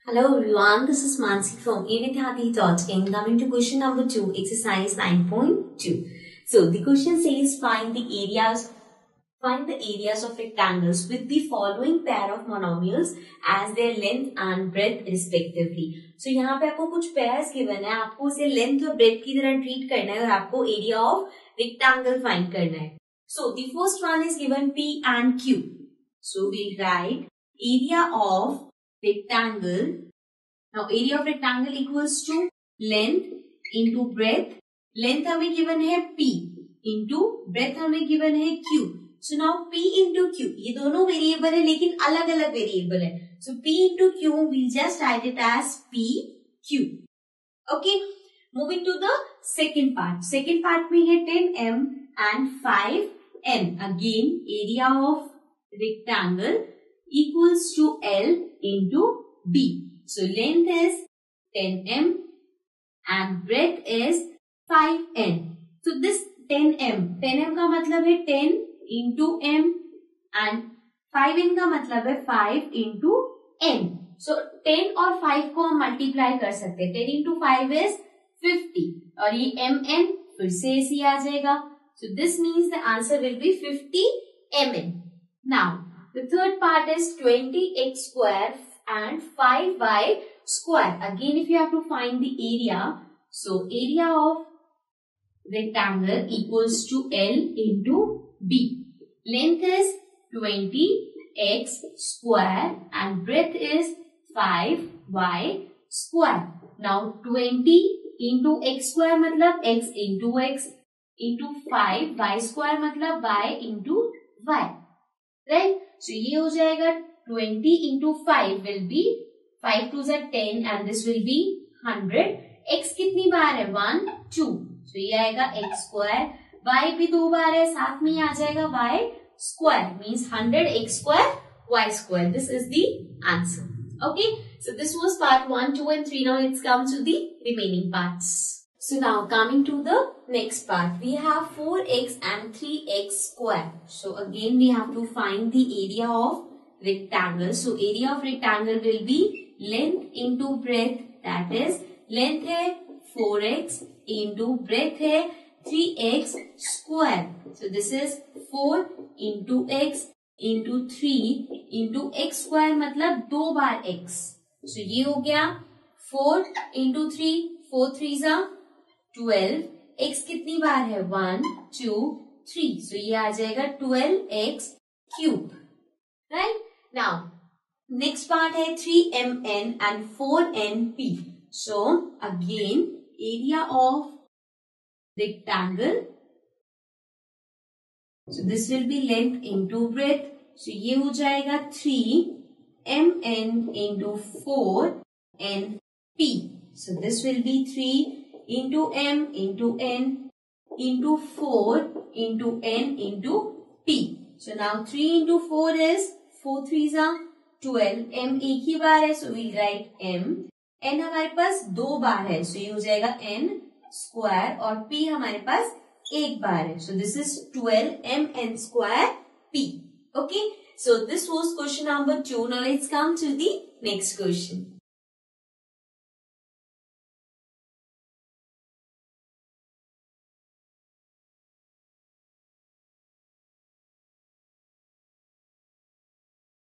Hello everyone, this is Mansi from evidyarthi.in. Coming to question number 2, exercise 9.2. So the question says find the areas of rectangles with the following pair of monomials as their length and breadth respectively. So यहाँ पे आपको कुछ pairs given है, आपको उसे length और breadth की तरह treat करना है और आपको area of rectangle find करना है. So the first one is given P and Q. So we'll write area of rectangle. Now area of rectangle equals to length into breadth. Length हमें given है P into breadth हमें given है Q. So now P into Q ये दोनों variable है लेकिन अलग अलग variable है. So P into Q we'll just write it as PQ. Okay. Moving to the second part. Second part में है 10m and 5n. Again area of rectangle equals to L into B. So length is 10m and breadth is 5n. So this 10m का मतलब है 10 into m and 5n का मतलब है 5 into n. So 10 और 5 को हम मल्टीप्लाई कर सकते हैं. 10 into 5 is 50 और ये mn फिर से ऐसे ही आ जाएगा. So this means the answer will be 50 mn. Now the third part is 20x square and 5y square. Again, if you have to find the area, so area of rectangle equals to L into B. Length is 20x square and breadth is 5y square. Now 20 into x square मतलब x into x into 5 y square मतलब y into y. Right? So ये हो जाएगा 20 into 5 will be 5 to the 10 and this will be 100. X कितनी बार है 1 2. So ये आएगा x square. Y भी 2 बार है साथ में ही आ जाएगा y square means 100 x square y square. This is the answer. Okay. So this was part 1, 2 and 3. Now let's come to the remaining parts. So now coming to the next part, we have 4x and 3x square. So again we have to find the area of rectangle. So area of rectangle will be length into breadth, that is length है 4x into breadth है 3x square. So this is 4 into x into 3 into x square मतलब 2 बार x. So ये हो गया 4 into 3, 4 3s are 12. x कितनी बार है 1 2 3. So ये आ जाएगा 12x cube. Right? Now next part है 3mn and 4np. So again area of rectangle. So this will be length into breadth. So ये हो जाएगा 3mn into 4np. So this will be 3 into m into n into 4 into n into p. So now 3 into 4 is 4 3s are 12. m एक ही बार है so we'll write m. n हमारे पास 2 बार है so ये हो जाएगा n square और p हमारे पास एक बार है so this is 12 mn square p. Okay. So this was question number 2. Now let's come to the next question.